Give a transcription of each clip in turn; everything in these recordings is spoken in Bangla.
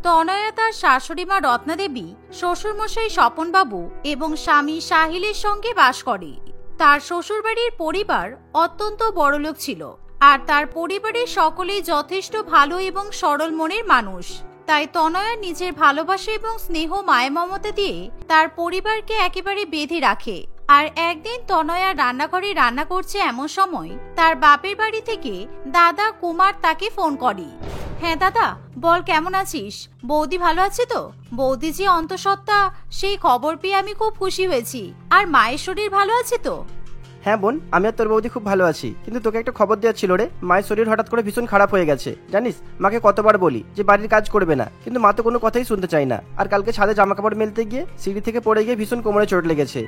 তনয়া তার শাশুড়ি মা রত্নাদেবী, শ্বশুরমশাই স্বপনবাবু এবং স্বামী সাহিলের সঙ্গে বাস করে। তার শ্বশুরবাড়ির পরিবার অত্যন্ত বড়লোক ছিল, আর তার পরিবারের সকলেই যথেষ্ট ভালো এবং সরল মনের মানুষ। তাই তনয়া নিজের ভালোবাসা এবং স্নেহ মায়া মমতা দিয়ে তার পরিবারকে একেবারে বেঁধে রাখে। আর একদিন তনয়া রান্নাঘরে রান্না করছে, এমন সময় তার বাপের বাড়ি থেকে দাদা কুমার তাকে ফোন করে। হ্যাঁ দাদা, বল কেমন আছিস? বৌদি ভালো আছে তো? বৌদি যে অন্তঃসত্ত্বা সেই খবর পেয়ে আমি খুব খুশি হয়েছি। আর মায়ের শরীর ভালো আছে তো? হ্যাঁ বোন, আমি আর তোর বৌদি খুব ভালো আছি, কিন্তু তোকে একটা খবর দেওয়ার ছিল রে। মায়ের শরীর হঠাৎ করে ভীষণ খারাপ হয়ে গেছে জানিস। মাকে কতবার বলি যে বাড়ির কাজ করবে না, কিন্তু মা তো কোনো কথাই শুনতে চায় না। আর কালকে ছাদে জামা কাপড় মেলতে গিয়ে সিঁড়ি থেকে পড়ে গিয়ে ভীষণ কোমরে চোট লেগেছে।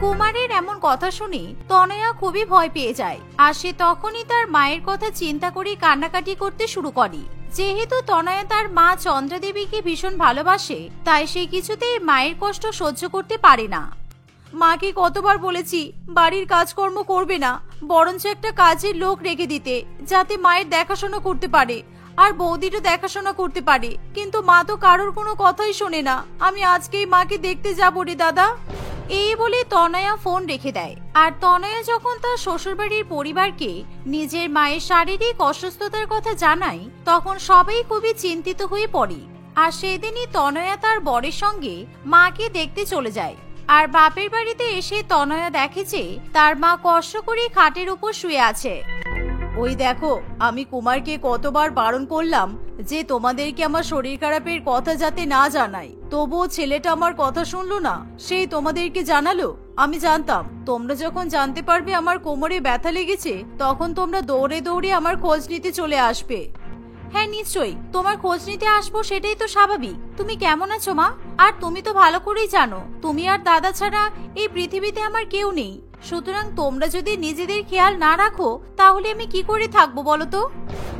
কুমারের এমন কথা শুনে তনয়া খুবই ভয় পেয়ে যায়, আর সে তখনই তার মায়ের কথা চিন্তা করে কান্নাকাটি করতে শুরু করে। যেহেতু তনয়া তার মা চন্দ্রাদেবীকে ভীষণ ভালোবাসে, তাই সে কিছুতেই মায়ের কষ্ট সহ্য করতে পারে না। মাকে কতবার বলেছি বাড়ির কাজকর্ম করবে না, বরঞ্চ একটা কাজের লোক রেখে দিতে, যাতে মায়ের দেখাশোনা করতে পারে আর বৌদিরও দেখাশোনা করতে পারে, কিন্তু মা তো কারোর কোনো কথাই শোনে না। আমি আজকেই মাকে দেখতে যাবো রে দাদা। এই বলে তনয়া ফোন রেখে দেয়। আর তনয়া যখন তার শ্বশুরবাড়ির পরিবারকে নিজের মায়ের শারীরিক অসুস্থতার কথা জানায়, তখন সবাই খুবই চিন্তিত হয়ে পড়ে। আর সেদিনই তনয়া তার বরের সঙ্গে মাকে দেখতে চলে যায়। আর বাপের বাড়িতে এসে তনয়া দেখে যে তার মা কষ্ট করে খাটের উপর শুয়ে আছে। ওই দেখো, আমি কুমারকে কতবার বারণ করলাম যে তোমাদেরকে আমার শরীর খারাপের কথা যাতে না জানাই, তবুও ছেলেটা আমার কথা শুনলো না, সেই তোমাদেরকে জানালো। আমি জানতাম তোমরা যখন জানতে পারবে আমার কোমরে ব্যথা লেগেছে, তখন তোমরা দৌড়ে দৌড়ে আমার খোঁজ নিতে চলে আসবে। হ্যাঁ নিশ্চয়ই, তোমার খোঁজ নিতে আসবো, সেটাই তো স্বাভাবিক। তুমি কেমন আছো মা? আর তুমি তো ভালো করেই জানো তুমি আর দাদা ছাড়া এই পৃথিবীতে আমার কেউ নেই। সুতরাং তোমরা যদি নিজেদের খেয়াল না রাখো, তাহলে আমি কি করে থাকবো বলো তো?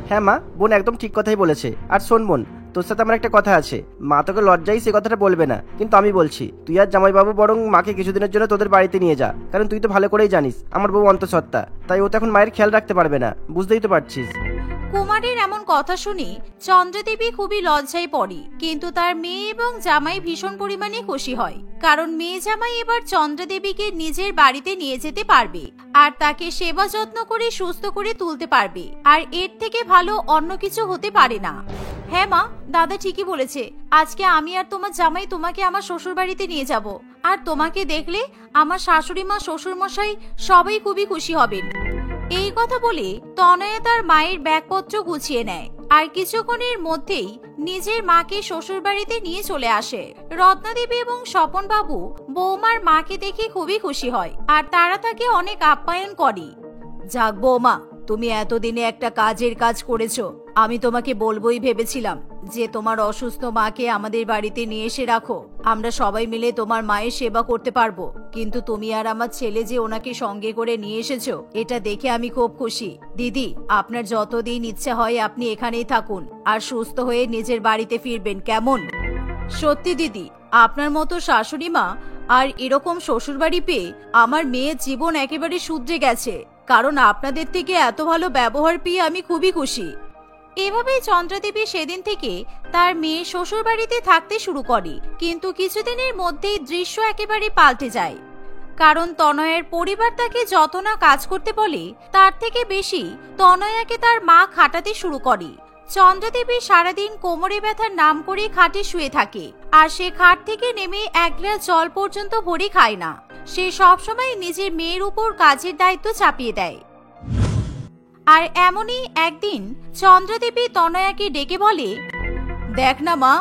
হ্যাঁ মা, বোন একদম ঠিক কথাই বলেছে। আর শোন বোন, তোর সাথে আমার একটা কথা আছে। মা তোকে লজ্জাই সে কথাটা বলবে না, কিন্তু আমি বলছি তুই আর জামাইবাবু বরং মাকে কিছুদিনের জন্য তোদের বাড়িতে নিয়ে যা। কারণ তুই তো ভালো করেই জানিস আমার বউ অন্তঃসত্ত্বা, তাই ও তো এখন মায়ের খেয়াল রাখতে পারবে না, বুঝতেই তো পারছিস। কুমারের এমন কথা শুনে চন্দ্রাদেবী খুবই লজ্জায় পড়ে, কিন্তু তার মেয়ে এবং জামাই ভীষণ পরিমাণে খুশি হয়। কারণ মেয়ে জামাই এবার চন্দ্রাদেবীকে নিজের বাড়িতে নিয়ে যেতে পারবে আর তাকে সেবা যত্ন করে সুস্থ করে তুলতে পারবে। আর এর থেকে ভালো অন্য কিছু হতে পারে না। হ্যাঁ মা, দাদা ঠিকই বলেছে। আজকে আমি আর তোমার জামাই তোমাকে আমার শ্বশুর বাড়িতে নিয়ে যাব। আর তোমাকে দেখলে আমার শাশুড়ি মা, শ্বশুর মশাই সবাই খুবই খুশি হবেন। এই কথা বলে তনয়া তার মায়ের ব্যাগপত্র গুছিয়ে নেয় আর কিছুক্ষণের মধ্যেই নিজের মাকে শ্বশুর বাড়িতে নিয়ে চলে আসে। রত্নাদেবী এবং স্বপন বাবু বৌমার মাকে দেখে খুবই খুশি হয় আর তারা তাকে অনেক আপ্যায়ন করে। যাক বৌমা, তুমি এতদিনে একটা কাজের কাজ করেছো। আমি তোমাকে বলবোই ভেবেছিলাম যে তোমার অসুস্থ মাকে আমাদের বাড়িতে নিয়ে এসে রাখো, আমরা সবাই মিলে তোমার মায়ের সেবা করতে পারবো। কিন্তু তুমি আর আমার ছেলে যে ওনাকে সঙ্গে করে নিয়ে এসেছো, এটা দেখে আমি খুব খুশি। দিদি, আপনার যতদিন ইচ্ছে হয় আপনি এখানেই থাকুন আর সুস্থ হয়ে নিজের বাড়িতে ফিরবেন, কেমন? সত্যি দিদি, আপনার মতো শাশুড়ি মা আর এরকম শ্বশুর বাড়ি পেয়ে আমার মেয়ের জীবন একেবারে শুধরে গেছে। কারণ আপনাদের থেকে এত ভালো ব্যবহার পেয়ে আমি খুবই খুশি। এভাবেই চন্দ্রাদেবী সেদিন থেকে তার মেয়ে শ্বশুর বাড়িতে থাকতে শুরু করে। কিন্তু কিছুদিনের মধ্যেই দৃশ্য একেবারে পাল্টে যায়। কারণ তনয়ের পরিবার তাকে যত না কাজ করতে বলে, তার থেকে বেশি তনয়াকে তার মা খাটাতে শুরু করে। চন্দ্রাদেবী সারাদিন কোমরে ব্যথার নাম করে খাটে শুয়ে থাকে, আর সে খাট থেকে নেমে এক গ্লাস জল পর্যন্ত ভরে খায় না। সে সবসময় নিজের মেয়ের উপর কাজের দায়িত্ব চাপিয়ে দেয়। আর এমনই একদিন চন্দ্রাদেবী তনয়াকে ডেকে বলে, দেখ না মা,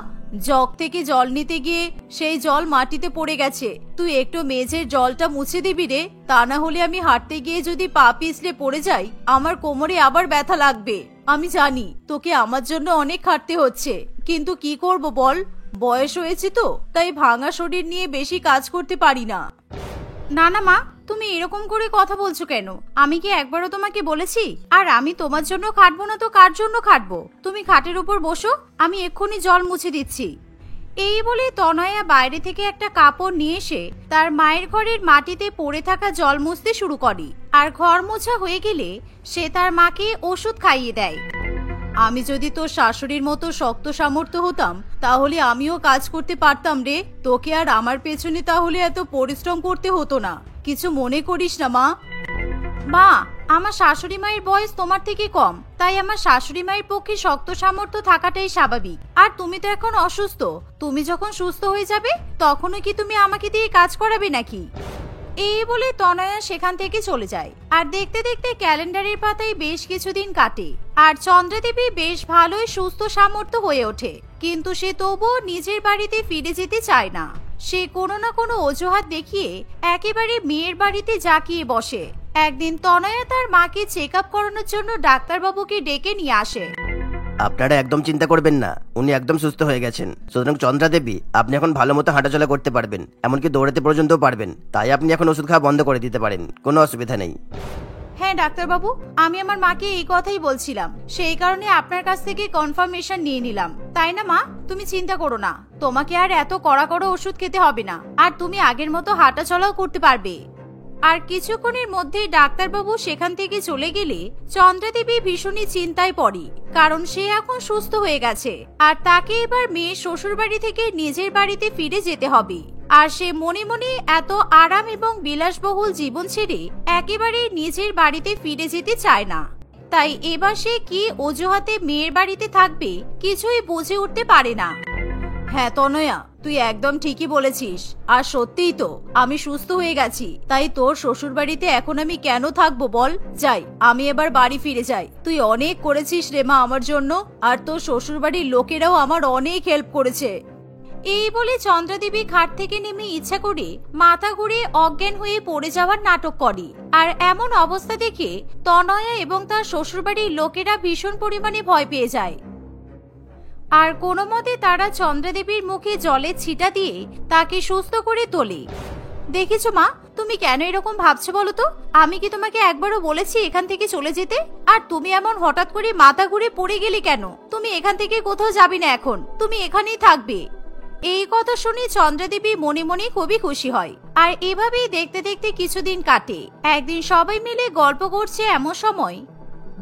জগ থেকে জল নিতে গিয়ে সেই জল মাটিতে পড়ে গেছে। তুই একটু মেঝের জলটা মুছে দিবি রে, তা না হলে আমি হাঁটতে গিয়ে যদি পা পিছলে পড়ে যাই, আমার কোমরে আবার ব্যথা লাগবে। আমি জানি তোকে আমার জন্য অনেক খাটতে হচ্ছে, কিন্তু কি করব বল, বয়স হয়েছে তো, তাই ভাঙা শরীর নিয়ে বেশি কাজ করতে পারি না। না না মা, তুমি এরকম করে কথা বলছো কেন? আমি কি একবারও তোমাকে বলেছি? আর আমি তোমার জন্য খাটবো না তো কার জন্য খাটবো? তুমি খাটের উপর বসো, আমি এক্ষুনি জল মুছে দিচ্ছি। এই বলে তনয়া বাইরে থেকে একটা কাপড় নিয়ে এসে তার মায়ের ঘরের মাটিতে পড়ে থাকা জল মুছতে শুরু করে। আর ঘর মোছা হয়ে গেলে সে তার মাকে ওষুধ খাইয়ে দেয়। আমি যদি তোর শাশুড়ির মতো শক্ত সামর্থ্য হতাম তাহলে আমিও কাজ করতে পারতাম রে। তোকে আর আমার পেছনে তাহলে এত পরিশ্রম করতে হতো না। কিছু মনে করিস না মা। মা, আমার শাশুড়ি মায়ের বয়স তোমার থেকে কম, তাই আমার শাশুড়ি মায়ের পক্ষে শক্ত সামর্থ্য থাকাটাই স্বাভাবিক। আর তুমি তো এখন অসুস্থ, তুমি যখন সুস্থ হয়ে যাবে তখনও কি তুমি আমাকে দিয়ে কাজ করাবে নাকি? এই বলে তনয়া সেখান থেকে চলে যায়। আর দেখতে দেখতে ক্যালেন্ডারের পাতায় বেশ কিছুদিন কাটে আর চন্দ্রাদেবী বেশ ভালোই সুস্থ সামর্থ্য হয়ে ওঠে। কিন্তু সে তবুও নিজের বাড়িতে ফিরে যেতে চায় না। সে কোনো না কোনো অজুহাত দেখিয়ে একেবারে মেয়ের বাড়িতে জাঁকিয়ে বসে। একদিন তনয়া তার মাকে চেক আপ করানোর জন্য ডাক্তারবাবুকে ডেকে নিয়ে আসে। আপনারা একদম চিন্তা করবেন না, উনি একদম সুস্থ হয়ে গেছেন। সুতরাং চন্দ্রা দেবী, আপনি এখন ভালো মতো হাঁটাচলা করতে পারবেন, এমনকি দৌড়াতে পর্যন্তও পারবেন। তাই আপনি এখন ওষুধ খাওয়া বন্ধ করে দিতে পারেন, কোনো অসুবিধা নেই। হ্যাঁ ডাক্তারবাবু, আমি আমার মাকে এই কথাই বলছিলাম, সেই কারণে আপনার কাছ থেকে কনফার্মেশন নিয়ে নিলাম। তাই না মা? তুমি চিন্তা করো না, তোমাকে আর এত কড়া ওষুধ খেতে হবে না, আর তুমি আগের মতো হাঁটাচলাও করতে পারবে। আর কিছুক্ষণের মধ্যেই ডাক্তারবাবু সেখান থেকে চলে গেলে চন্দ্রাদেবী ভীষণই চিন্তায় পড়ে, কারণ সে এখন সুস্থ হয়ে গেছে আর তাকে এবার মেয়ের শ্বশুর বাড়ি থেকে নিজের বাড়িতে ফিরে যেতে হবে। আর সে মনে মনে এত আরাম এবং বিলাসবহুল জীবন ছেড়ে একেবারে নিজের বাড়িতে ফিরে যেতে চায় না। তাই এবার সে কি অজুহাতে মেয়ের বাড়িতে থাকবে কিছুই বুঝে উঠতে পারে না। হ্যাঁ তনয়া, তুই একদম ঠিকই বলেছিস। আর সত্যিই তো আমি সুস্থ হয়ে গেছি, তাই তোর শ্বশুর বাড়িতে এখন আমি কেন থাকবো বল? যাই, আমি এবার বাড়ি ফিরে যাই। তুই অনেক করেছিস রে মা আমার জন্য, আর তোর শ্বশুর বাড়ির লোকেরাও আমার অনেক হেল্প করেছে। এই বলে চন্দ্রাদেবী খাট থেকে নেমে ইচ্ছা করে মাথা ঘুরে অজ্ঞান হয়ে পড়ে যাওয়ার নাটক করে। আর এমন অবস্থা দেখে তনয়া এবং তার শ্বশুরবাড়ির লোকেরা ভীষণ পরিমাণে ভয় পেয়ে যায়। আর কোনো মতে তারা চন্দ্রাদেবীর মুখে জলের ছিটা দিয়ে তাকে সুস্থ করে তোলে। দেখেছো মা, তুমি কেন এরকম ভাবছো বলো তো? আমি কি তোমাকে একবারও বলেছি এখান থেকে চলে যেতে? আর তুমি এমন হঠাৎ করে মাথা ঘুরে পড়ে গেলে কেন? তুমি এখান থেকে কোথাও যাবে না, এখন তুমি এখানেই থাকবে। এই কথা শুনে চন্দ্রাদেবী মনে মনে খুবই খুশি হয়। আর এভাবেই দেখতে দেখতে কিছুদিন কাটে। একদিন সবাই মিলে গল্প করছে, এমন সময়,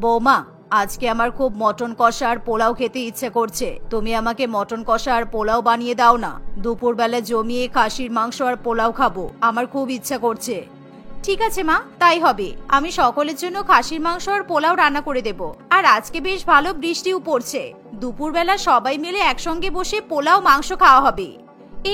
বৌমা, আজকে আমার খুব মটন কষা আর পোলাও খেতে ইচ্ছে করছে, তুমি আমাকে মটন কষা আর পোলাও বানিয়ে দাও না। দুপুরবেলা জমিয়ে খাসির মাংস আর পোলাও খাবো, আমার খুব ইচ্ছা করছে। ঠিক আছে মা, তাই হবে। আমি সকলের জন্য খাসির মাংস আর পোলাও রান্না করে দেব। আর আজকে বেশ ভালো বৃষ্টিও পড়ছে, দুপুরবেলা সবাই মিলে একসঙ্গে বসে পোলাও মাংস খাওয়া হবে।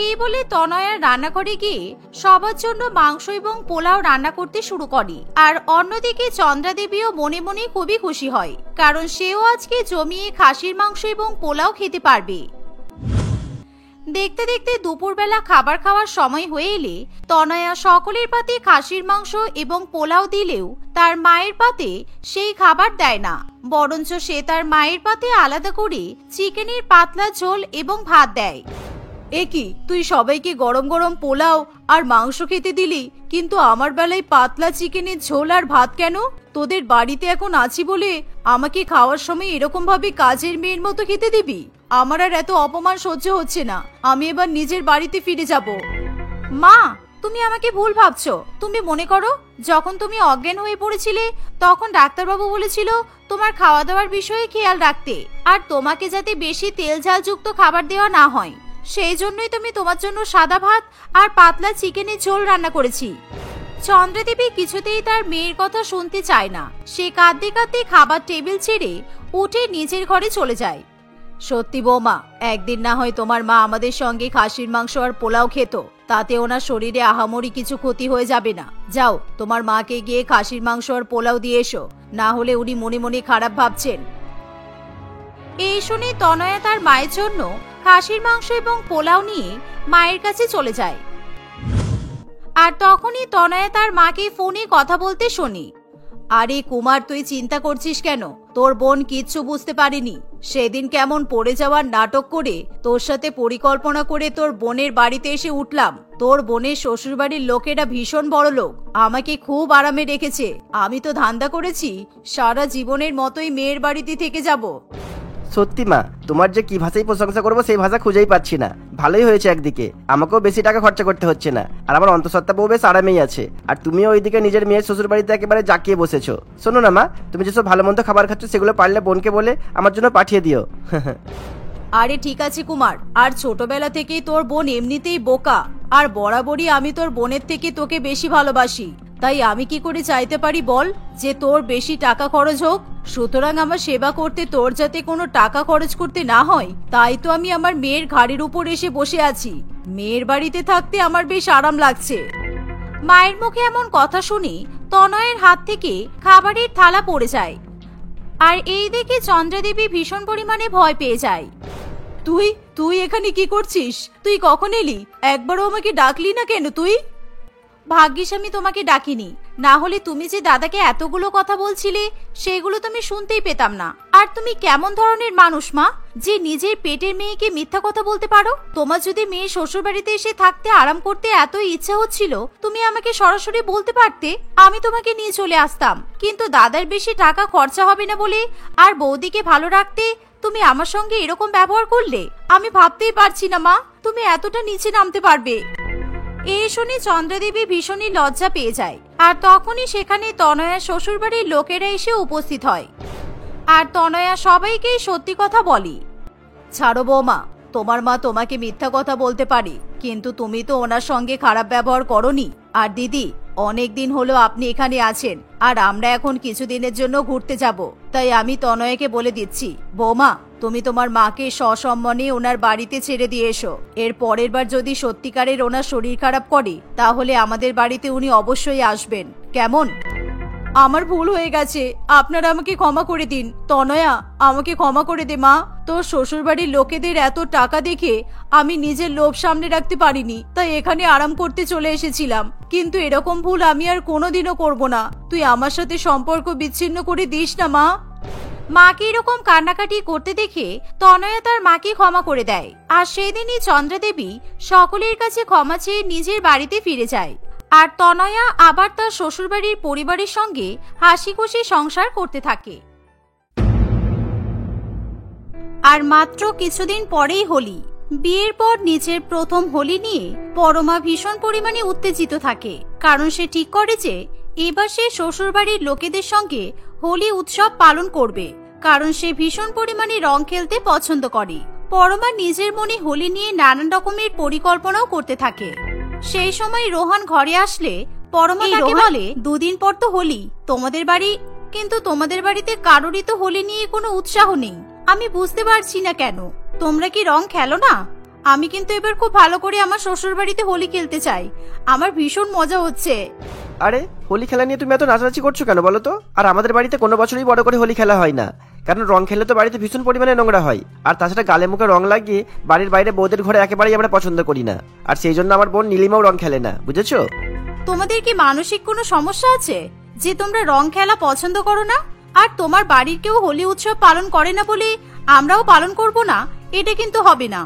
এই বলে তনয়া রান্নাঘরে গিয়ে সবার জন্য মাংস এবং পোলাও রান্না করতে শুরু করে। আর অন্যদিকে চন্দ্রাদেবীও মনে মনে খুবই খুশি হয়, কারণ সেও আজকে জমিয়ে খাসির মাংস এবং পোলাও খেতে পারবে। দেখতে দেখতে দুপুরবেলা খাবার খাওয়ার সময় হয়ে এলে তনয়া সকলের পাতে খাসির মাংস এবং পোলাও দিলেও তার মায়ের পাতে সেই খাবার দেয় না, বরঞ্চ সে তার মায়ের পাতে আলাদা করে চিকেনের পাতলা ঝোল এবং ভাত দেয়। একি, তুই সবাইকে গরম গরম পোলাও আর মাংস খেতে দিলি, কিন্তু আমার বেলায় পাতলা চিকেনের ঝোল আর ভাত কেন? তোদের বাড়িতে এখন আছি বলে আমাকে খাওয়ার সময় এরকম ভাবে কাজের মেয়ের মতো খেতে দিবি? আমার আর এত অপমান সহ্য হচ্ছে না, আমি এবার নিজের বাড়িতে ফিরে যাব। মা, তুমি আমাকে ভুল ভাবছো। তুমি মনে করো, যখন তুমি অজ্ঞান হয়ে পড়েছিলে তখন ডাক্তারবাবু বলেছিল তোমার খাওয়া দাওয়ার বিষয়ে খেয়াল রাখতে, আর তোমাকে যাতে বেশি তেল ঝাল যুক্ত খাবার দেওয়া না হয়, সেই জন্যই তুমি তোমার জন্য সাদা ভাত আর পাতলা চিকেনের ঝোল রান্না করেছি। চন্দ্রাদেবী কিছুতেই তার মেয়ের কথা শুনতে চায় না। সে কাঁদতে কাঁদতে খাবার টেবিল ছেড়ে উঠে নিজের ঘরে চলে যায়। সত্যি বৌমা, একদিন না হয় তোমার মা আমাদের সঙ্গে খাসির মাংস আর পোলাও খেত, তাতে ওনার শরীরে আহামরি কিছু ক্ষতি হয়ে যাবে না। যাও, তোমার মাকে গিয়ে খাসির মাংস আর পোলাও দিয়ে এসো, না হলে উনি মনে মনে খারাপ ভাবছেন। এই শুনে তনয়া তার মায়ের জন্য খাসির মাংস এবং পোলাও নিয়ে মায়ের কাছে চলে যায়। আর তখনই তনয়া তার মাকে ফোনে কথা বলতে শুনি। আরে কুমার, তুই চিন্তা করছিস কেন? তোর বোন কিচ্ছু বুঝতে পারেনি। সেদিন কেমন পড়ে যাওয়ার নাটক করে তোর সাথে পরিকল্পনা করে তোর বোনের বাড়িতে এসে উঠলাম। তোর বোনের শ্বশুর বাড়ির লোকেরা ভীষণ বড় লোক, আমাকে খুব আরামে রেখেছে। আমি তো ধান্দা করেছি সারা জীবনের মতোই মেয়ের বাড়িতে থেকে যাব। সত্যি মা, তোমার যে কি ভাষায় প্রশংসা করবো সেই ভাষা খুঁজেই পাচ্ছি না। ভালোই হয়েছে, একদিকে আমাকেও বেশি টাকা খরচা করতে হচ্ছে না, আর আমার অন্তঃসত্ত্বা বউ বেশ আরামেই আছে, আর তুমিও ওইদিকে নিজের মেয়ের শ্বশুর বাড়িতে একেবারে জাকিয়ে বসেছো। শোনো না মা, তুমি যেসব ভালো মন্দ খাবার খাচ্ছ সেগুলো পারলে বোনকে বলে আমার জন্য পাঠিয়ে দিও। আরে ঠিক আছে কুমার, আর ছোটবেলা থেকেই তোর বোন এমনিতেই বোকা, আর বরাবরই আমি তোর বোনের থেকে তোকে বেশি ভালোবাসি, তাই আমি কি করে চাইতে পারি বল যে তোর বেশি টাকা খরচ হোক। সুতরাং আমার সেবা করতে তোর যাতে কোনো টাকা খরচ করতে না হয়, তাই তো আমি আমার মেয়ের ঘাড়ের উপর এসে বসে আছি। মেয়ের বাড়িতে থাকতে আমার বেশ আরাম লাগছে। মায়ের মুখে এমন কথা শুনি তনয়ের হাত থেকে খাবারের থালা পড়ে যায়, আর এই দেখে চন্দ্রাদেবী ভীষণ পরিমাণে ভয় পেয়ে যায়। তুই তুই এখানে কি করছিস? তুই কখন এলি? একবারও আমাকে ডাকলি না কেন তুই? ভাগ্যিস আমি তোমাকে ডাকিনি, না হলে তুমি যে দাদাকে এতগুলো কথা বলছিলে সেগুলো তুমি শুনতেই পেতাম না। আর তুমি কেমন ধরনের মানুষ মা, যে নিজের পেটের মেয়েকে মিথ্যা কথা বলতে পারো? তোমার যদি মেয়ে শ্বশুর বাড়িতে এসে থাকতে আরাম করতে এতই ইচ্ছা হচ্ছিল, তুমি আমাকে সরাসরি বলতে পারতে, আমি তোমাকে নিয়ে চলে আসতাম। কিন্তু দাদার বেশি টাকা খরচা হবে না বলে আর বৌদিকে ভালো রাখতে তুমি আমার সঙ্গে এরকম ব্যবহার করলে। আমি ভাবতেই পারছি না মা, তুমি এতটা নিচে নামতে পারবে। এই শুনে চন্দ্রাদেবী ভীষণই লজ্জা পেয়ে যায়, আর তখনই সেখানে তনয়া শ্বশুরবাড়ির লোকেরা এসে উপস্থিত হয়, আর তনয়া সবাইকেই সত্যি কথা বলে। ছাড়ো বৌমা, তোমার মা তোমাকে মিথ্যা কথা বলতে পারে, কিন্তু তুমি তো ওনার সঙ্গে খারাপ ব্যবহার করনি। আর দিদি, অনেক দিন হলো আপনি এখানে আছেন, আর আমরা এখন কিছুদিনের জন্য ঘুরতে যাব, তাই আমি তনয়াকে বলে দিচ্ছি, বৌমা তুমি তোমার মাকে সসম্মানে ওনার বাড়িতে ছেড়ে দিয়ে এসো। এর পরের বার যদি সত্যিকারের ওনার শরীর খারাপ করে, তাহলে আমাদের বাড়িতে উনি অবশ্যই আসবেন, কেমন? আমার ভুল হয়ে গেছে, আপনারা আমাকে ক্ষমা করে দিন। তনয়া, আমাকে ক্ষমা করে দে মা। তোর শ্বশুর বাড়ির লোকেদের এত টাকা দেখে আমি নিজের লোভ সামনে রাখতে পারিনি, তাই এখানে আরাম করতে চলে এসেছিলাম। কিন্তু এরকম ভুল আমি আর কোনোদিনও করব না। তুই আমার সাথে সম্পর্ক বিচ্ছিন্ন করে দিস না মা। মাকে এরকম কান্নাকাটি করতে দেখে তনয়া তার মাকে ক্ষমা করে দেয়, আর সেদিনই চন্দ্রাদেবী সকলের কাছে ক্ষমা চেয়ে নিজের বাড়িতে ফিরে যায়, আর তনয়া আবার তার শ্বশুরবাড়ির পরিবারের সঙ্গে হাসি খুশি সংসার করতে থাকে। আর মাত্র কিছুদিন পরেই হোলি। বিয়ের পর নিজের প্রথম হোলি নিয়ে পরমা ভীষণ পরিমাণে উত্তেজিত থাকে, কারণ সে ঠিক করে যে এবার সে শ্বশুরবাড়ির লোকেদের সঙ্গে হোলি উৎসব পালন করবে, কারণ সে ভীষণ পরিমাণে রং খেলতে পছন্দ করে। পরমা নিজের মনে হোলি নিয়ে নানান রকমের পরিকল্পনাও করতে থাকে। সেই সময় রোহান ঘরে আসলে পরমা তাকে বলে, দুদিন পর তো হোলি, তোমাদের বাড়ি, কিন্তু তোমাদের বাড়িতে কারোরই তো হোলি নিয়ে কোনো উৎসাহ নেই। আমি বুঝতে পারছি না কেন, তোমরা কি রং খেলো না? আমি কিন্তু এবার খুব ভালো করে আমার শ্বশুর বাড়িতে হোলি খেলতে চাই, আমার ভীষণ মজা হচ্ছে। আরে হোলি খেলা নিয়ে তুমি এত নাচানাচি করছো কেন বলো তো? আর আমাদের বাড়িতে কোনো বছরই বড় করে হোলি খেলা হয় না, কারণ রং খেলে তো বাড়িতে ভীষণ পরিমাণে নোংরা হয়, আর তাছাড়া গালে মুখে রং লাগিয়ে বাড়ির বাইরে বউদের ঘরে একেবারেই আমরা পছন্দ করি না, আর সেই জন্য আমার বোন নীলিমাও রং খেলে না, বুঝেছো? তোমাদের কি মানসিক কোনো সমস্যা আছে যে তোমরা রং খেলা পছন্দ করো না? আর তোমার বাড়ির কেউ হোলি উৎসব পালন করে না বলে আমরাও পালন করব না, এটা কিন্তু হবে না।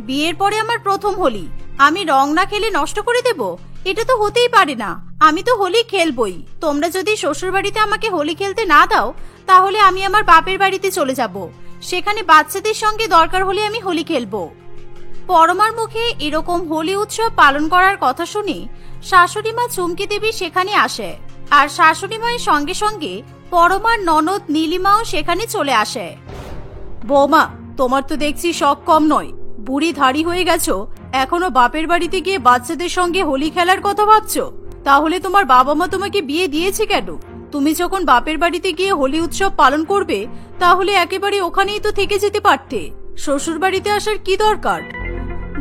বিয়ের পরে আমার প্রথম হোলি, আমি রং না খেলে নষ্ট করে দেব? এটা তো হতেই পারে না। আমি তো হোলি খেলবই। তোমরা যদি শ্বশুর বাড়িতে আমাকে হোলি খেলতে না দাও, তাহলে আমি আমার বাপের বাড়িতে চলে যাব, সেখানে বাচ্চাদের সঙ্গে দরকার হলে আমি হোলি খেলবো। পরমার মুখে এরকম হোলি উৎসব পালন করার কথা শুনে শাশুড়ি মা চুমকি দেবী সেখানে আসে, আর শাশুড়ি মায়ের সঙ্গে সঙ্গে পরমার ননদ নীলিমাও সেখানে চলে আসে। বৌমা, তোমার তো দেখছি শখ কম নয়, বুড়ি ধাড়ি হয়ে গেছো, এখনো বাপের বাড়িতে গিয়ে বাচ্চাদের সঙ্গে হোলি খেলার কথা ভাবছো? তাহলে তোমার বাবা মা তোমাকে বিয়ে দিয়েছে কেন? তুমি যখন বাপের বাড়িতে গিয়ে হোলি উৎসব পালন করবে, তাহলে একেবারে ওখানেই তো থেকে যেতে পারতে, শ্বশুর বাড়িতে আসার কি দরকার?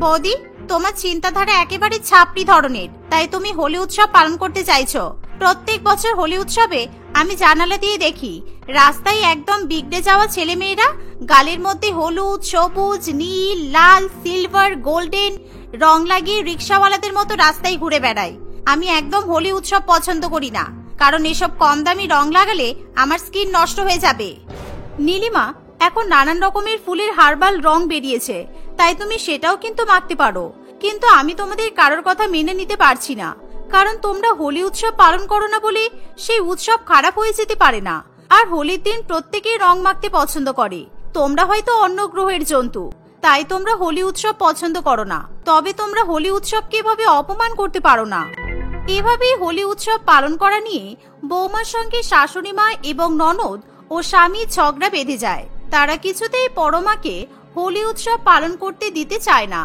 বৌদি, তোমার চিন্তাধারা একেবারে ছাপড়ি ধরনের, তাই তুমি হোলি উৎসব পালন করতে চাইছো। প্রত্যেক বছর হোলি উৎসবে আমি জানালা দিয়ে দেখি রাস্তায় একদম বিগড়ে যাওয়া ছেলে মেয়েরা গালের মধ্যে হলুদ, সবুজ, নীল, লাল, সিলভার, গোল্ডেন রং লাগিয়ে রিক্সাওয়ালাদের মতো রাস্তায় ঘুরে বেড়ায়। আমি একদম হোলি উৎসব পছন্দ করি না, কারণ এসব কম দামি রং লাগালে আমার স্কিন নষ্ট হয়ে যাবে। নীলিমা, এখন নানান রকমের ফুলের হার্বাল রং বেরিয়েছে, তাই তুমি সেটাও কিন্তু মাখতে পারো, কিন্তু আমি তোমাদের কারোর কথা মেনে নিতে পারছি না, কারণ তোমরা হোলি উৎসব পালন করো না বলে সেই উৎসব খারাপ হয়ে যেতে পারে না। আর হোলির দিন প্রত্যেকেই রং মাখতে পছন্দ করে, তোমরা হয়তো অন্য গ্রহের জন্তু, তাই তোমরা হোলি উৎসব পছন্দ করো না, তবে তোমরা হোলি উৎসবকে এভাবে অপমান করতে পারো না। এভাবেই হোলি উৎসব পালন করা নিয়ে বৌমার সঙ্গে শাশুড়ি মা এবং ননদ ও স্বামী ঝগড়া বেঁধে যায়। তারা কিছুতেই পরমাকে হোলি উৎসব পালন করতে দিতে চায় না।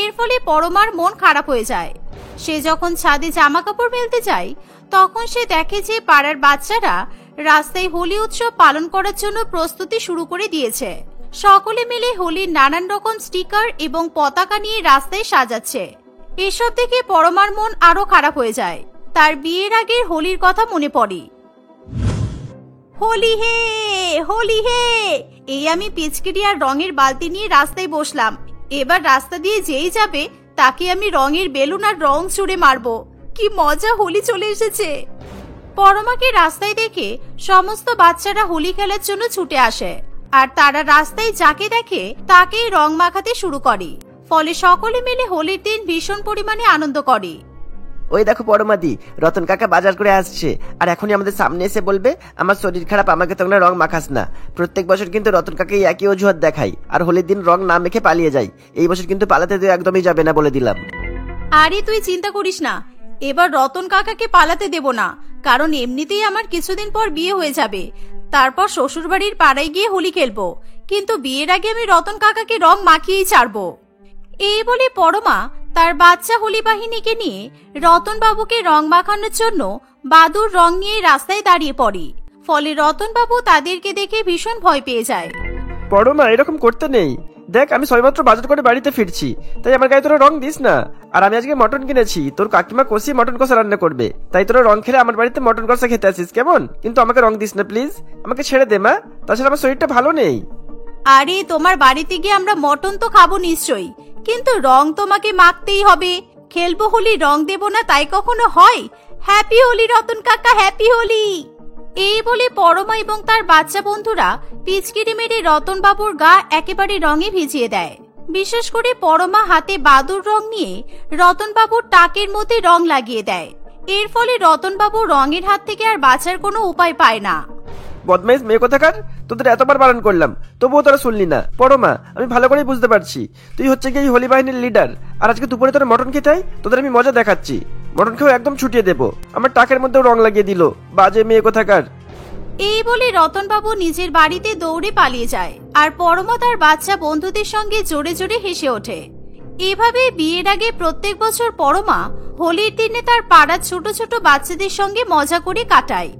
এর ফলে পরমার মন খারাপ হয়ে যায়। সে যখন ছাদে জামা কাপড় মেলতে যায়, তখন সে দেখে যে পাড়ার বাচ্চারা রাস্তায় হোলি উৎসব পালন করার জন্য প্রস্তুতি শুরু করে দিয়েছে। সকলে মিলে হোলির নানান রকম স্টিকার এবং পতাকা নিয়ে রাস্তায় সাজাচ্ছে। এসব দেখে পরমার মন আরো খারাপ হয়ে যায়। তার বিয়ের আগের হোলির কথা মনে পড়ে। হোলি হে, হোলি হে! এই আমি পিচকিরি আর রঙের বালতি নিয়ে রাস্তায় বসলাম। এবার রাস্তা দিয়ে যেই যাবে তাকে আমি রঙের বেলুন আর রং ছুঁড়ে মারবো। কি মজা, হোলি চলে এসেছে। পরমাকে রাস্তায় দেখে সমস্ত বাচ্চারা হোলি খেলার জন্য ছুটে আসে, আর তারা রাস্তায় যাকে দেখে তাকেই রং মাখাতে শুরু করে। ফলে সকলে মিলে হোলির দিন ভীষণ পরিমাণে আনন্দ করে। ওই দেখো পরমাদি, রতন কাকা বাজার করে আসছে, আর এখনই আমাদের সামনে এসে বলবে আমার শরীর খারাপ, আমাকে তো রং মাখাস না। প্রত্যেক বছর কিন্তু রতন কাকাই একই অজুহাত দেখাই, আর হোলির দিন রং না মেখে পালিয়ে যায়। এই বছর কিন্তু পালাতে তো একদমই যাবে না, বলে দিলাম। আরে তুই চিন্তা করিস না, এবার রতন কাকাকে পালাতে দেব না, কারণ এমনিতেই আমার কিছুদিন পর বিয়ে হয়ে যাবে। তারপর শ্বশুর বাড়ির পাড়ায় গিয়ে হোলি খেলবো, কিন্তু বিয়ের আগে আমি রতন কাকাকে রং মাখিয়েই ছাড়বো। এই বলে পরমা তার বাচ্চা হোলি বাহিনীকে নিয়ে রতন বাবুকে রং মাখানোর জন্য বাদুর রং নিয়ে রাস্তায় দাঁড়িয়ে পড়ে। ফলে রতন বাবু তাদেরকে দেখে ভীষণ ভয় পেয়ে যায়। পরমা, এরকম করতে নেই। দেখ, আমি সবেমাত্র বাজার করে বাড়িতে ফিরছি, তাই আমার গায়ে তোরা রং দিস না। আর আমি আজকে মটন কিনেছি, তোর কাকিমা কষিয়ে মটন কষা রান্না করবে, তাই তোরা রং খেলে আমার বাড়িতে মটন কষা খেতে আসিস, কেমন? কিন্তু আমাকে রং দিস না প্লিজ, আমাকে ছেড়ে দে মা, তাছাড়া আমার শরীরটা ভালো নেই। আরে তোমার বাড়িতে গিয়ে আমরা মটন তো খাবো নিশ্চয়ই, কিন্তু রং তোমাকে মাখতেই হবে। খেলবো হোলি, রং দেব না তাই কখনো হয়? হ্যাপি হোলি রতন কাকা, হ্যাপি হোলি! এই বলে পরমা এবং তার বাচ্চা বন্ধুরা পিচকিরি মেরে রতন বাবুর গা একেবারে রঙে ভিজিয়ে দেয়। বিশেষ করে পরমা হাতে বাদুর রং নিয়ে রতন বাবুর টাকের মধ্যে রং লাগিয়ে দেয়। এর ফলে রতন বাবু রঙের হাত থেকে আর বাঁচার কোনো উপায় পায় না। বদমাইশ মেয়ে কোথাকার, তোদের এতবার বারণ করলাম তবুও তোরা শুনলি না। পরমা, আমি ভালো করেই বুঝতে পারছি তুই হচ্ছে কি এই হোলি বাহিনীর লিডার, আর আজকে দুপুরে তোরা মটন খেতে আয়, তোদের আমি মজা দেখাচ্ছি। মটন খেয়েও একদম ছুটিয়ে দেবো, আমার টাকের মধ্যেও রং লাগিয়ে দিল, বাজে মেয়ে কোথাকার। এই বলে রতন বাবু নিজের বাড়িতে দৌড়ে পালিয়ে যায়, আর পরমা তার বাচ্চা বন্ধুদের সঙ্গে জোরে জোরে হেসে ওঠে। এভাবে বিয়ের আগে প্রত্যেক বছর পরমা হোলির দিনে তার পাড়ার ছোট ছোট বাচ্চাদের সঙ্গে মজা করে কাটায়।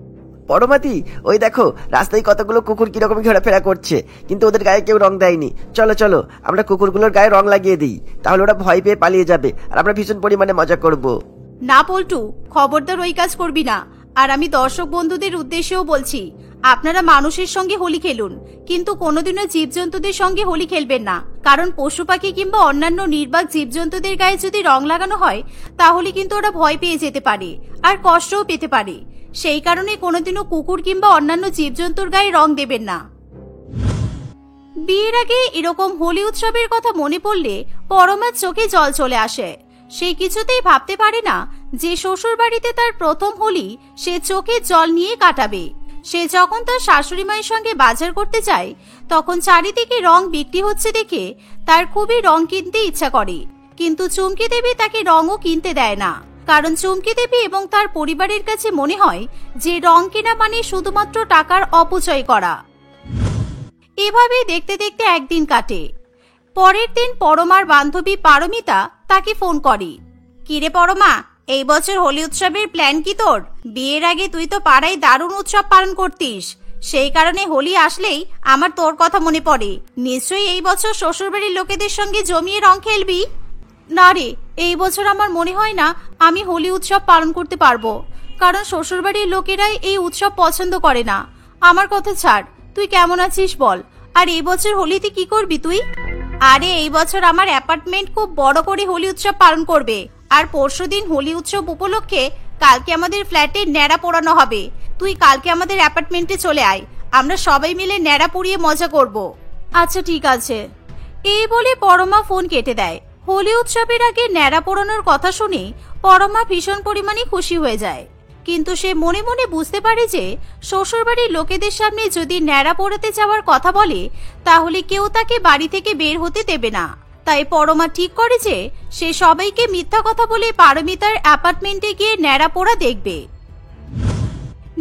পরমাতি, ওই দেখো রাস্তায় কতগুলো কুকুর কিরকম ঘোরাফেরা করছে, কিন্তু ওদের গায়ে কেউ রং দেয়নি। চলো চলো, আমরা কুকুরগুলোর গায়ে রং লাগিয়ে দিই, তাহলে ওরা ভয় পেয়ে পালিয়ে যাবে, আর আমরা ভীষণ পরিমাণে মজা করব। না পল্টু, খবরদার ওই কাজ করবি না। আর আমি দর্শক বন্ধুদের উদ্দেশ্যেও বলছি, আপনারা মানুষের সঙ্গে হোলি খেলুন, কিন্তু কোনোদিনও জীবজন্তুদের সঙ্গে হোলি খেলবেন না, কারণ পশু পাখি কিংবা অন্যান্য নির্বাক জীবজন্তুদের গায়ে যদি রং লাগানো হয় তাহলে কিন্তু ওরা ভয় পেয়ে যেতে পারে আর কষ্টও পেতে পারে। সেই কারণে কোনোদিনও কুকুর কিংবা অন্যান্য জীবজন্তুর গায়ে রং দেবেন না। বিয়ের আগে এরকম হোলি উৎসবের কথা মনে পড়লে পরমার চোখে জল চলে আসে। সে কিছুতেই ভাবতে পারে না যে শ্বশুর বাড়িতে তার প্রথম হোলি সে চোখে জল নিয়ে কাটাবে। সে যখন তার শাশুড়ি মায়ের সঙ্গে বাজার করতে যায়, তখন চারিদিকে রং বিক্রি হচ্ছে দেখে তার খুবই রং কিনতে ইচ্ছা করে, কিন্তু চুমকি দেবী তাকে রঙও কিনতে দেয় না, কারণ চুমকি দেবী এবং তার পরিবারের কাছে মনে হয় যে রং কেনা মানে শুধুমাত্র টাকার অপচয় করা। এভাবে দেখতে দেখতে একদিন কাটে। পরের দিন পরমার বান্ধবী পারমিতা তাকে ফোন করে। কিরে পরমা, এই বছর হোলি উৎসবের প্ল্যান কি তোর? বিয়ের আগে তুই তো পাড়ায় দারুণ উৎসব পালন করতিস, সেই কারণে হোলি আসলেই আমার তোর কথা মনে পড়ে। নিশ্চয়ই এই বছর শ্বশুরবাড়ির লোকেদের সঙ্গে জমিয়ে রং খেলবি। না রে, এই বছর আমার মনে হয় না আমি হোলি উৎসব পালন করতে পারবো, কারণ শ্বশুরবাড়ির লোকেরাই এই উৎসব পছন্দ করে না। আমার কথা ছাড়, তুই কেমন আছিস বল, আর এই বছর হোলিতে কি করবি তুই? আরে এই বছর আমার অ্যাপার্টমেন্ট খুব বড় করে হোলি উৎসব পালন করবে, আর পরশুদিন হোলি উৎসব উপলক্ষে কালকে আমাদের ফ্ল্যাটে ন্যাড়া পোড়ানো হবে। তুই কালকে আমাদের অ্যাপার্টমেন্টে চলে আয়, আমরা সবাই মিলে ন্যাড়া পুড়িয়ে মজা করব। আচ্ছা ঠিক আছে। এই বলে পরমা ফোন কেটে দেয়। হোলি উৎসবের আগে ন্যাড়া পোড়ানোর কথা শুনে পরমা ভীষণ পরিমাণে খুশি হয়ে যায়, কিন্তু সে মনে মনে বুঝতে পারে যে শ্বশুরবাড়ির লোকেদের সামনে যদি ন্যাড়া পোড়াতে যাওয়ার কথা বলে তাহলে কেউ তাকে বাড়ি থেকে বের হতে দেবে না। তাই পরমা ঠিক করে যে সে সবাইকে মিথ্যা কথা বলে পারমিতার অ্যাপার্টমেন্টে গিয়ে ন্যাড়া পোড়া দেখবে।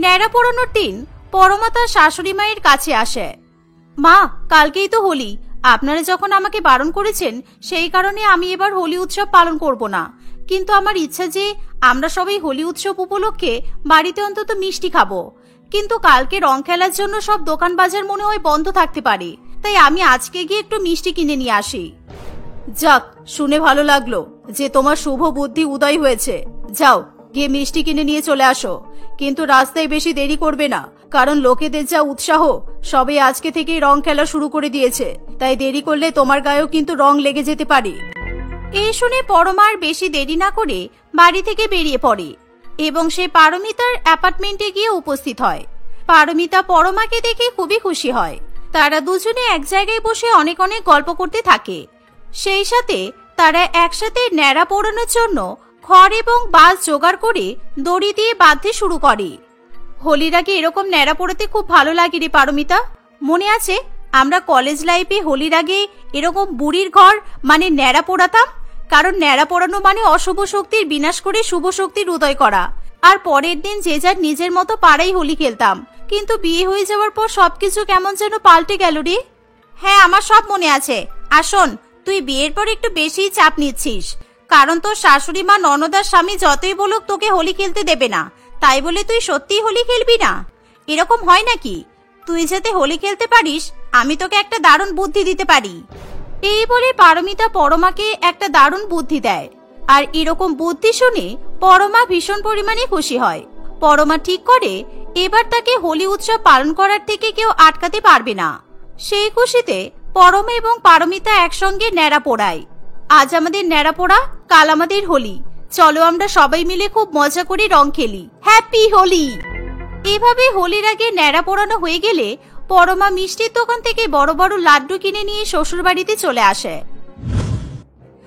ন্যাড়া পোড়ানোর দিন পরমা তার শাশুড়ি মায়ের কাছে আসে। মা, কালকেই তো হোলি, আপনারা যখন আমাকে বারণ করেছেন সেই কারণে আমি এবার হোলি উৎসব পালন করব না, কিন্তু আমার ইচ্ছা যে আমরা সবাই হোলি উৎসব উপলক্ষে বাড়িতে অন্তত মিষ্টি খাবো। কিন্তু কালকে রং খেলার জন্য সব দোকান বাজার মনে হয় বন্ধ থাকতে পারে, তাই আমি আজকে গিয়ে একটু মিষ্টি কিনে নিয়ে আসি। যাক, শুনে ভালো লাগলো যে তোমার শুভ বুদ্ধি উদয় হয়েছে। যাও, গিয়ে মিষ্টি কিনে নিয়ে চলে আসো, কিন্তু রাস্তায় বেশি দেরি করবে না, কারণ লোকেদের যা উৎসাহ, সবে আজকে থেকেই রং খেলা শুরু করে দিয়েছে, তাই দেরি করলে তোমার গায়েও কিন্তু রং লেগে যেতে পারে। এই শুনে পরমা আর বেশি দেরি না করে বাড়ি থেকে বেরিয়ে পড়ে এবং সে পারমিতার অ্যাপার্টমেন্টে গিয়ে উপস্থিত হয়। পারমিতা পরমাকে দেখে খুবই খুশি হয়। তারা দুজনে এক জায়গায় বসে অনেক অনেক গল্প করতে থাকে। সেই সাথে তারা একসাথে ন্যাড়া পোড়ানোর জন্য খড় এবং বাঁশ জোগাড় করে দড়ি দিয়ে বাঁধতে শুরু করে। হোলির আগে এরকম ন্যাড়া পোড়াতে খুব ভালো লাগে রে পারমিতা। মনে আছে আমরা কলেজ লাইফে হোলির আগে এরকম বুড়ির ঘর মানে ন্যাড়া পোড়াতাম, কারণ ন্যাড়া পোড়ানো মানে অশুভ শক্তির বিনাশ করে শুভ শক্তির উদয় করা। আর পরের দিন যে যার নিজের মতো পাড়াই হোলি খেলতাম, কিন্তু বিয়ে হয়ে যাওয়ার পর সবকিছু কেমন যেন পাল্টে গেল রে। হ্যাঁ, আমার সব মনে আছে। আর শোন, তুই বিয়ের পর একটু বেশি চাপ নিচ্ছিস, কারণ তোর শাশুড়ি মা ননদার স্বামী যতই বলুক তোকে হোলি খেলতে দেবে না, তাই বলে তুই সত্যিই হোলি খেলবি না? এরকম হয় নাকি? তুই যাতে হোলি খেলতে পারিস আমি তোকে একটা দারুণ বুদ্ধি দিতে পারি। এই বলে পারমিতা পরমাকে একটা দারুণ বুদ্ধি দেয়। আর এরকম বুদ্ধি শুনে পরমা ভীষণ পরিমাণে খুশি হয়। পরমা ঠিক করে এবার তাকে হোলি উৎসব পালন করার থেকে কেউ আটকাতে পারবে না। সেই খুশিতে পরমা এবং পারমিতা একসঙ্গে ন্যাড়া পোড়ায়। আজ আমাদের ন্যাড়া পোড়া, কাল আমাদের হোলি, চলো আমরা সবাই মিলে খুব মজা করে রং খেলি। হ্যাপি হোলি। এভাবে হোলির আগে ন্যাড়া পোড়ানো হয়ে গেলে পরমা মিষ্টির দোকান থেকে বড় বড় লাড্ডু কিনে নিয়ে শ্বশুর বাড়িতে চলে আসে।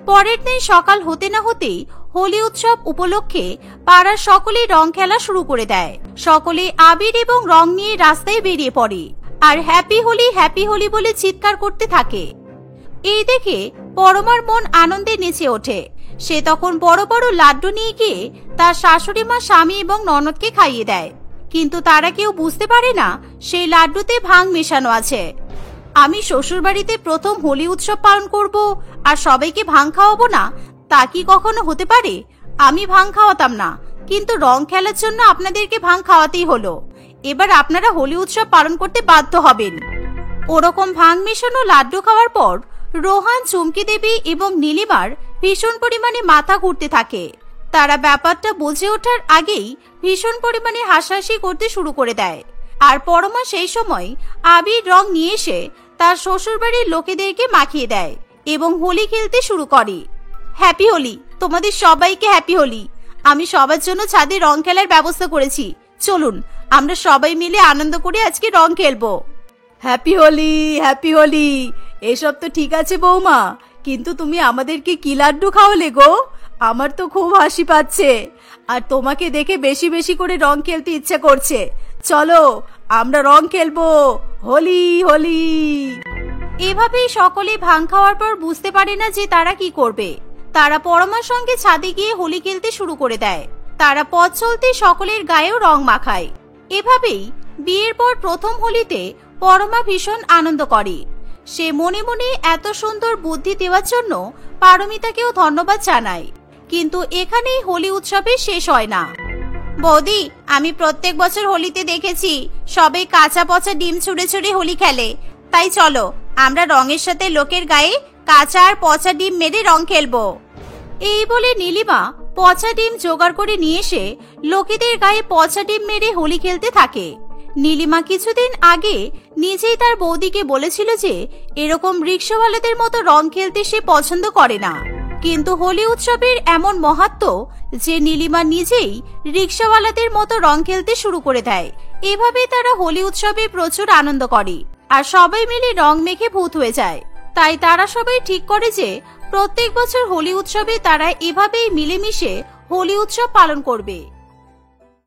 পরের দিন সকাল হতে না হতেই হোলি উৎসব উপলক্ষে পাড়ার সকলেই রং খেলা শুরু করে দেয়। সকলে আবির এবং রং নিয়ে রাস্তায় বেরিয়ে পড়ে আর হ্যাপি হোলি বলে চিৎকার করতে থাকে। এই দেখে পরমার মন আনন্দে নেচে ওঠে। সে তখন বড় বড় লাড্ডু নিয়ে গিয়ে তার শাশুড়ি মা, স্বামী এবং ননদকে খাইয়ে দেয়, কিন্তু তারা কেউ বুঝতে পারে না সেই লাড্ডুতে ভাং মেশানো আছে। আমি শ্বশুর বাড়িতে প্রথম হোলি উৎসব পালন করব আর সবাইকে ভাং খাওয়াবো না, তা কি কখনো হতে পারে? আমি ভাং খাওয়াতাম না, কিন্তু রং খেলার জন্য আপনাদেরকে ভাং খাওয়াতেই হলো। এবার আপনারা হোলি উৎসব পালন করতে বাধ্য হবেন। ওরকম ভাং মেশানো লাড্ডু খাওয়ার পর রোহান, চুমকি দেবী এবং নীলিমার ভীষণ পরিমাণে মাথা ঘুরতে থাকে। তারা ব্যাপারটা বুঝে ওঠার আগেই ভীষণ পরিমাণে হাসাহাসি করতে শুরু করে দেয়। আর পরমা সেই সময় আবির রং নিয়ে এসে তার শ্বশুরবাড়ির লোকেদেরকে মাখিয়ে দেয় এবং হোলি খেলতে শুরু করে। হ্যাপি হোলি, তোমাদের সবাইকে হ্যাপি হোলি। আমি সবার জন্য ছাদে রং খেলার ব্যবস্থা করেছি, চলুন আমরা সবাই মিলে আনন্দ করে আজকে রং খেলবো। হ্যাপি হোলি। এসব তো ঠিক আছে বৌমা, কিন্তু তুমি আমাদেরকে কি লাড্ডু খাওয়ালে গো? আমার তো খুব হাসি পাচ্ছে, আর তোমাকে দেখে বেশি বেশি করে রং খেলতে ইচ্ছা করছে। চলো আমরা রং খেলবো, হোলি। এভাবেই সকলে ভাং খাওয়ার পর বুঝতে পারে না যে তারা কি করবে। তারা পরমার সঙ্গে ছাদে গিয়ে হোলি খেলতে শুরু করে দেয়। তারা পথ চলতে সকলের গায়েও রং মাখায়। এভাবেই বিয়ের পর প্রথম হোলিতে পরমা ভীষণ আনন্দ করে। সে মনে মনে এত সুন্দর বুদ্ধি দেওয়ার জন্য পারমিতাকেও ধন্যবাদ জানায়। কিন্তু এখানেই হোলি উৎসবের শেষ হয় না। বৌদি, আমি প্রত্যেক বছর হোলিতে দেখেছি সবাই কাঁচা পচা ডিম ছুঁড়ে ছুঁড়ে হোলি খেলে, তাই চলো আমরা রঙের সাথে লোকের গায়ে কাঁচা আর পচা ডিম মেরে রং খেলবো। এই বলে নীলিমা পচা ডিম জোগাড় করে নিয়ে এসে লোকেদের গায়ে পচা ডিম মেরে হোলি খেলতে থাকে। নীলিমা কিছুদিন আগে নিজেই তার বৌদিকে বলেছিল যে এরকম রিকশাওয়ালাদের মতো রং খেলতে সে পছন্দ করে না, কিন্তু হোলি উৎসবের এমন মাহাত্ম্য যে নীলিমা নিজেই রিকশাওয়ালাদের মতো রং খেলতে শুরু করে দেয়। এভাবে তারা হোলি উৎসবে প্রচুর আনন্দ করে আর সবাই মিলে রং মেখে ভূত হয়ে যায়। তাই তারা সবাই ঠিক করে যে প্রত্যেক বছর হোলি উৎসবে তারা এভাবেই মিলেমিশে হোলি উৎসব পালন করবে।